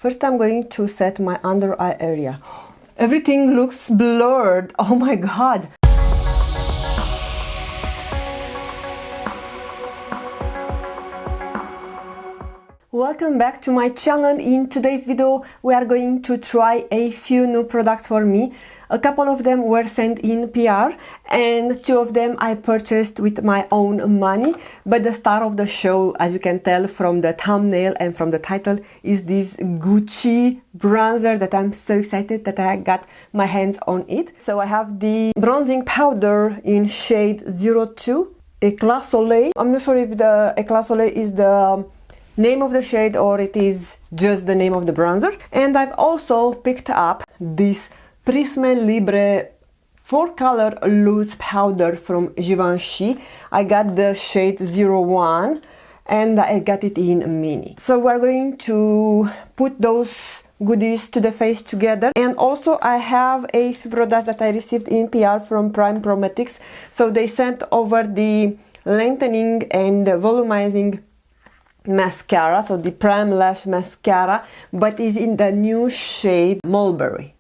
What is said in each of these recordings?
First I'm going to set my under eye area. Everything looks blurred. Oh my god. Welcome back to my channel. In today's video we are going to try a few new products for me. A couple of them were sent in PR and 2 of them I purchased with my own money. But the star of the show, as you can tell from the thumbnail and from the title, is this Gucci bronzer that I'm so excited that I got my hands on it. So I have the bronzing powder in shade 02, Eclat Soleil. I'm not sure if the Eclat Soleil is the name of the shade or it is just the name of the bronzer. And I've also picked up this Prisme Libre 4-color loose powder from Givenchy. I got the shade 01 and I got it in mini. So we're going to put those goodies to the face together. And also I have a few products that I received in PR from Prometics. So they sent over the lengthening and volumizing mascara, so the Primelash mascara, but is in the new shade Mulberry.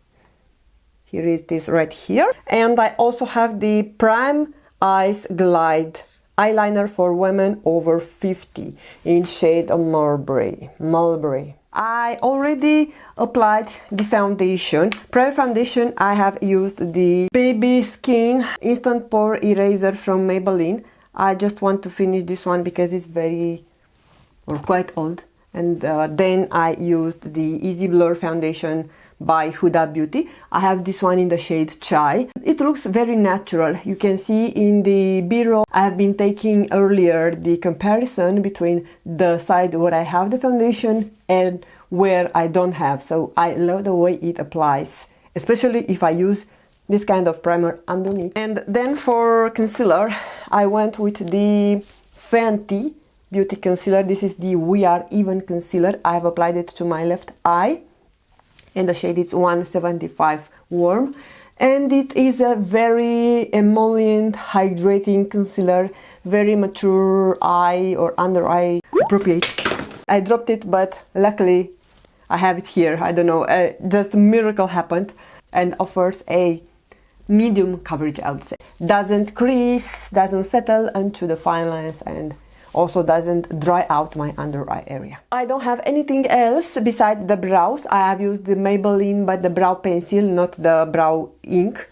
Here it is right here. And I also have the Primeyes Glide eyeliner for women over 50 in shade Mulberry. I already applied the foundation. Prior foundation I have used the Baby Skin Instant Pore Eraser from Maybelline. I just want to finish this one because it's quite old. And then I used the Easy Blur foundation by Huda Beauty. I have this one in the shade Chai. It looks very natural. You can see in the B-roll I have been taking earlier the comparison between the side where I have the foundation and where I don't have. So I love the way it applies, especially if I use this kind of primer underneath. And then for concealer I went with the Fenty Beauty Concealer. This is the We Are Even Concealer. I have applied it to my left eye and the shade is 175 Warm, and it is a very emollient hydrating concealer, very mature eye or under eye appropriate. I dropped it, but luckily I have it here. I don't know, just a miracle happened, and offers a medium coverage, I would say. Doesn't crease, doesn't settle into the fine lines, and also doesn't dry out my under eye area. I don't have anything else besides the brows. I have used the Maybelline, but the brow pencil, not the brow ink.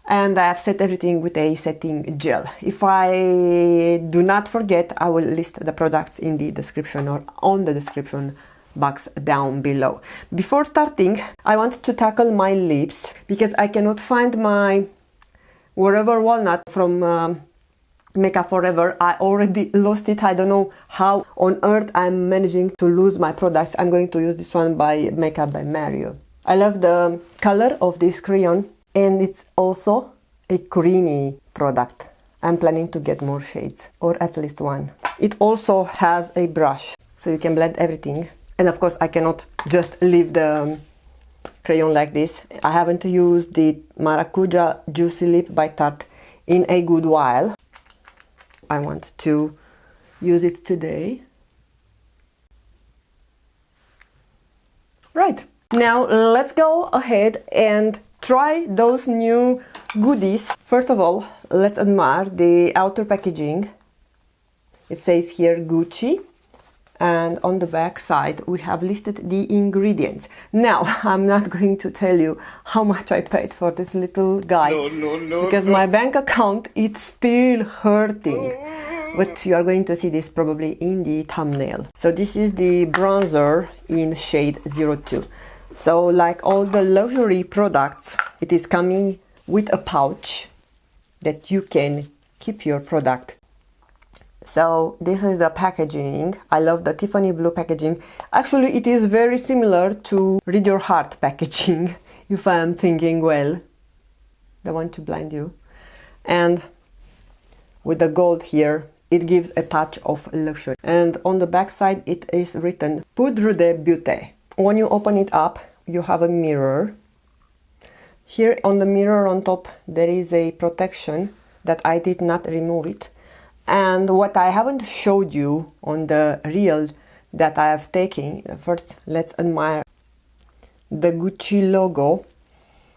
And I have set everything with a setting gel. If I do not forget, I will list the products in the description or on the description box down below. Before starting, I want to tackle my lips because I cannot find my Wherever Walnut from Makeup Forever. I already lost it. I don't know how on earth I'm managing to lose my products. I'm going to use this one by Makeup by Mario. I love the color of this crayon, and it's also a creamy product. I'm planning to get more shades, or at least one. It also has a brush, so you can blend everything. And of course I cannot just leave the crayon like this. I haven't used the Maracuja Juicy Lip by Tarte in a good while. I want to use it today. Right, now let's go ahead and try those new goodies. First of all, let's admire the outer packaging. It says here Gucci, and on the back side we have listed the ingredients. Now, I'm not going to tell you how much I paid for this little guy, because my bank account is still hurting. But you are going to see this probably in the thumbnail. So this is the bronzer in shade 02. So like all the luxury products, it is coming with a pouch that you can keep your product. So this is the packaging. I love the Tiffany blue packaging. Actually, it is very similar to Read Your Heart packaging, if I am thinking well. Don't want to blind you. And with the gold here, it gives a touch of luxury. And on the back side, it is written Poudre de Beauté. When you open it up, you have a mirror. Here on the mirror on top, there is a protection that I did not remove it. And what I haven't showed you on the real that I have taken. First, let's admire the Gucci logo,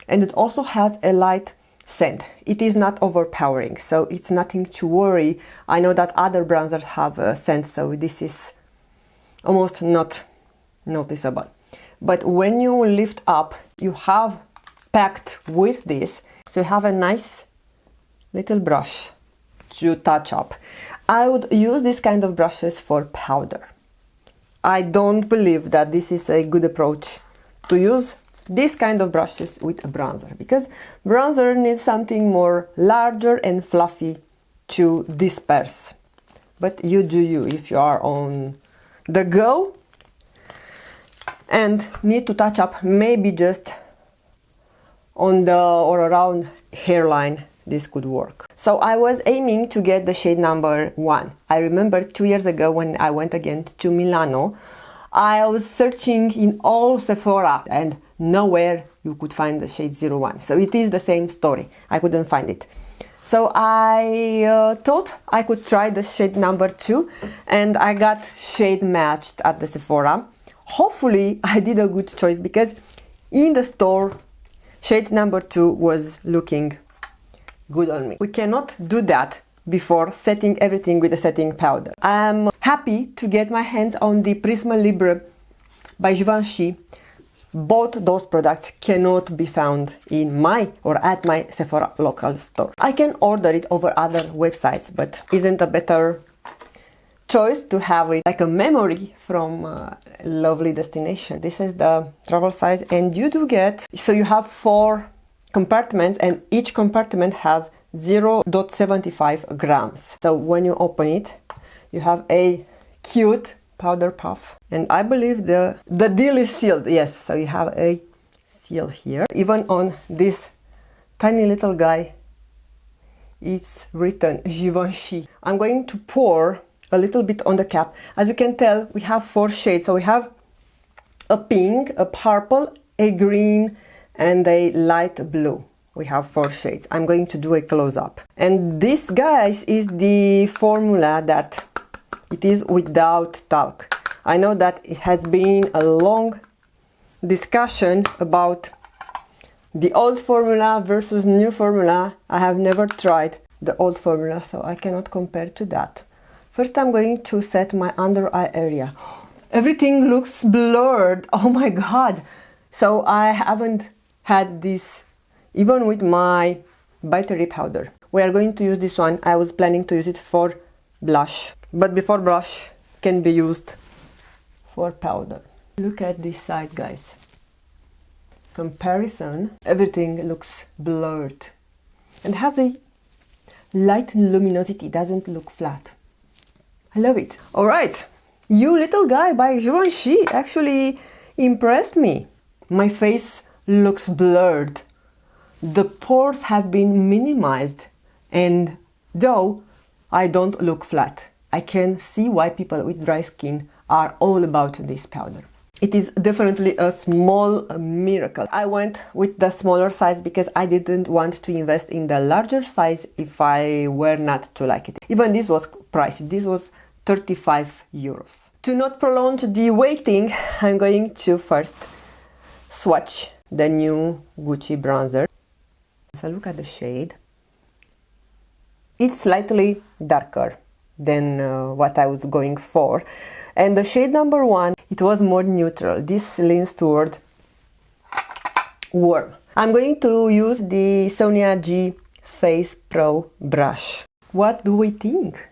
and it also has a light scent. It is not overpowering, so it's nothing to worry. I know that other bronzers have a scent, so this is almost not noticeable. But when you lift up, you have packed with this, so you have a nice little brush to touch up. I would use this kind of brushes for powder. I don't believe that this is a good approach to use this kind of brushes with a bronzer, because bronzer needs something more larger and fluffy to disperse. But you do you. If you are on the go and need to touch up, maybe just on the or around hairline, this could work. So I was aiming to get the shade number 1. I remember 2 years ago when I went again to Milano, I was searching in all Sephora and nowhere you could find the shade 01. So it is the same story. I couldn't find it. So I thought I could try the shade number 2, and I got shade matched at the Sephora. Hopefully I did a good choice, because in the store shade number 2 was looking good on me. We cannot do that before setting everything with a setting powder. I'm happy to get my hands on the Prisme Libre by Givenchy. Both those products cannot be found in my or at my Sephora local store. I can order it over other websites, but isn't a better choice to have it like a memory from a lovely destination? This is the travel size, and you do get, so you have 4 compartments, and each compartment has 0.75 grams. So when you open it, you have a cute powder puff, and I believe the deal is sealed. Yes, so you have a seal here. Even on this tiny little guy, it's written Givenchy. I'm going to pour a little bit on the cap. As you can tell, we have 4 shades. So we have a pink, a purple, a green, and a light blue. We have 4 shades. I'm going to do a close-up. And this, guys, is the formula that it is without talc. I know that it has been a long discussion about the old formula versus new formula. I have never tried the old formula, so I cannot compare to that. First, I'm going to set my under eye area. Everything looks blurred. Oh my god! So I haven't had this even with my battery powder. We are going to use this one. I was planning to use it for blush, but before blush can be used for powder. Look at this side, guys. Comparison, everything looks blurred and has a light luminosity, doesn't look flat. I love it. All right, You Little Guy by Givenchy actually impressed me. My face looks blurred. The pores have been minimized, and though I don't look flat, I can see why people with dry skin are all about this powder. It is definitely a small miracle. I went with the smaller size because I didn't want to invest in the larger size if I were not to like it. Even this was pricey. This was 35 euros. To not prolong the waiting, I'm going to first swatch the new Gucci bronzer. So look at the shade. It's slightly darker than what I was going for. And the shade number 1, it was more neutral. This leans toward warm. I'm going to use the Sonia G Face Pro brush. What do we think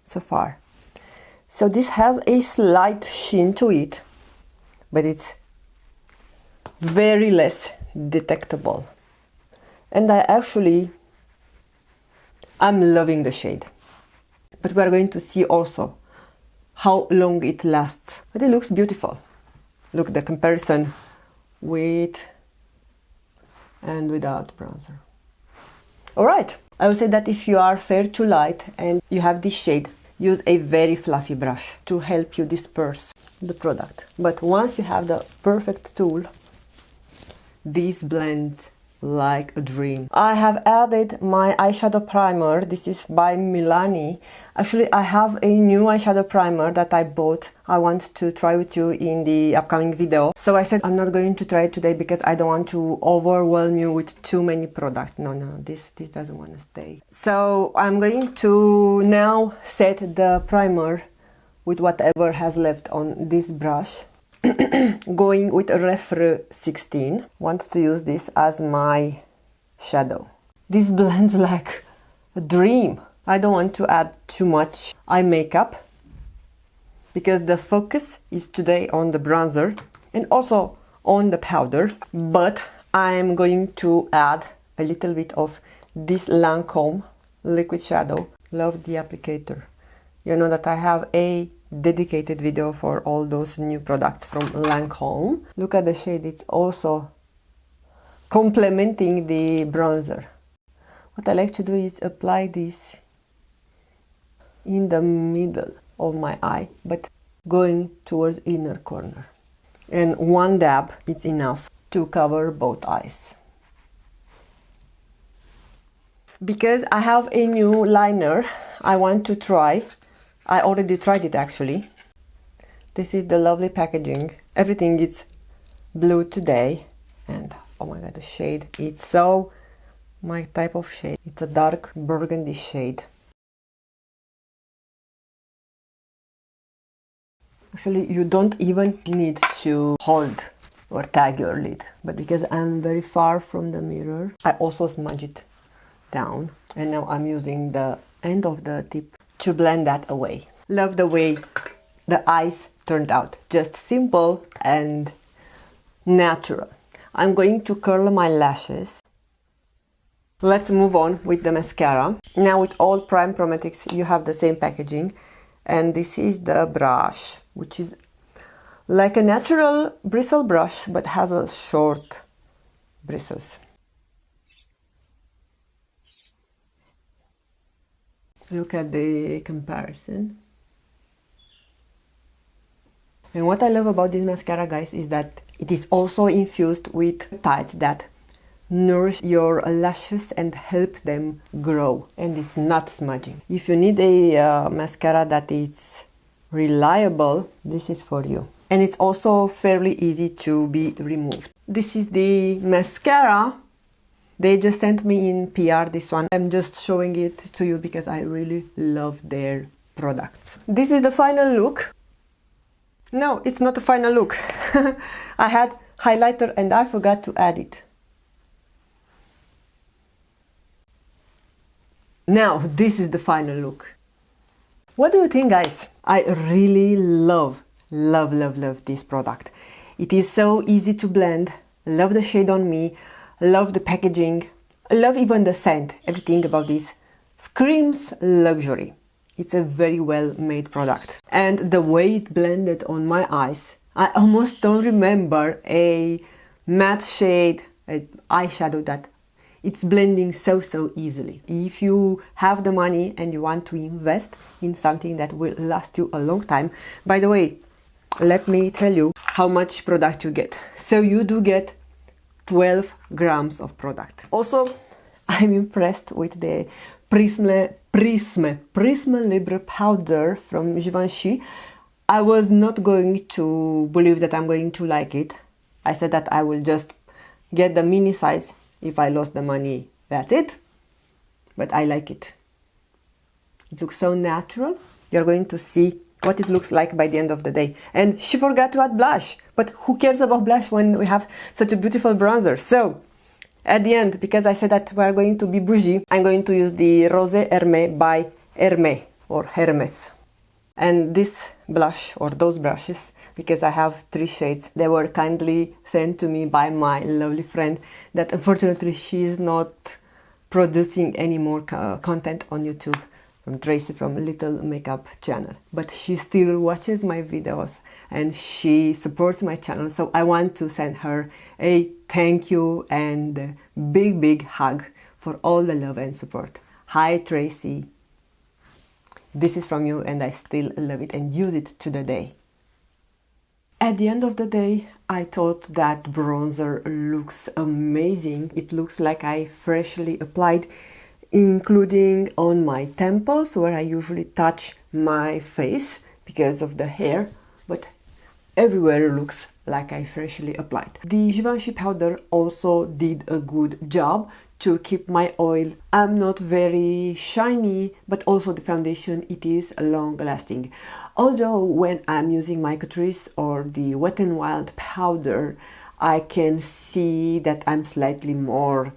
so far? So this has a slight sheen to it, but it's very less detectable. And I'm loving the shade. But we are going to see also how long it lasts. But it looks beautiful. Look, the comparison with and without bronzer. Alright, I would say that if you are fair to light and you have this shade, use a very fluffy brush to help you disperse the product. But once you have the perfect tool, this blends like a dream. I have added my eyeshadow primer. This is by Milani. Actually, I have a new eyeshadow primer that I bought. I want to try with you in the upcoming video. So I said I'm not going to try it today because I don't want to overwhelm you with too many products. No, this doesn't want to stay. So I'm going to now set the primer with whatever has left on this brush. Going with Rephr 16. Want to use this as my shadow. This blends like a dream. I don't want to add too much eye makeup because the focus is today on the bronzer and also on the powder, but I'm going to add a little bit of this Lancôme liquid shadow. Love the applicator. You know that I have a dedicated video for all those new products from Lancôme. Look at the shade, it's also complementing the bronzer. What I like to do is apply this in the middle of my eye, but going towards inner corner. And one dab is enough to cover both eyes. Because I have a new liner I want to try. I already tried it actually. This is the lovely packaging. Everything is blue today. And oh my god, the shade, it's so my type of shade. It's a dark burgundy shade. Actually, you don't even need to hold or tag your lid, but because I'm very far from the mirror, I also smudge it down. And now I'm using the end of the tip to blend that away. Love the way the eyes turned out. Just simple and natural. I'm going to curl my lashes. Let's move on with the mascara. Now with all Prime Prometics, you have the same packaging. And this is the brush, which is like a natural bristle brush, but has a short bristles. Look at the comparison. And what I love about this mascara, guys, is that it is also infused with peptides that nourish your lashes and help them grow, and it's not smudging. If you need a mascara that is reliable, this is for you. And it's also fairly easy to be removed. This is the mascara. They just sent me in PR this one. I'm just showing it to you because I really love their products. This is the final look. No, it's not the final look. I had highlighter and I forgot to add it. Now, this is the final look. What do you think, guys? I really love this product. It is so easy to blend. Love the shade on me. Love the packaging. Love even the scent. Everything about this screams luxury. It's a very well made product. And the way it blended on my eyes, I almost don't remember a matte shade, an eyeshadow that it's blending so easily. If you have the money and you want to invest in something that will last you a long time, by the way, let me tell you how much product you get. So you do get 12 grams of product. Also, I'm impressed with the Prisme Libre powder from Givenchy. I was not going to believe that I'm going to like it. I said that I will just get the mini size. If I lost the money, that's it. But I like it. It looks so natural. You're going to see what it looks like by the end of the day. And she forgot to add blush. But who cares about blush when we have such a beautiful bronzer? So, at the end, because I said that we're going to be bougie, I'm going to use the Rose Hermès by Hermès or Hermès. And this blush, or those brushes, because I have 3 shades, they were kindly sent to me by my lovely friend that unfortunately she is not producing any more content on YouTube, from Tracy from Little Makeup channel. But she still watches my videos and she supports my channel, so I want to send her a thank you and a big hug for all the love and support. Hi Tracy, this is from you and I still love it and use it to the day. At the end of the day, I thought that bronzer looks amazing. It looks like I freshly applied including on my temples where I usually touch my face because of the hair, but everywhere looks like I freshly applied. The Givenchy powder also did a good job to keep my oil. I'm not very shiny, but also the foundation, it is long lasting. Although when I'm using my Catrice or the Wet n Wild powder, I can see that I'm slightly more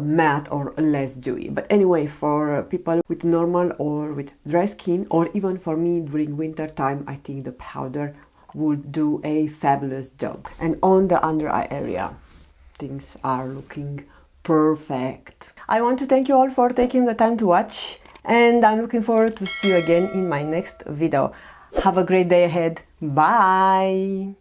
matte or less dewy. But anyway, for people with normal or with dry skin, or even for me during winter time, I think the powder would do a fabulous job. And on the under eye area, things are looking perfect. I want to thank you all for taking the time to watch, and I'm looking forward to see you again in my next video. Have a great day ahead. Bye!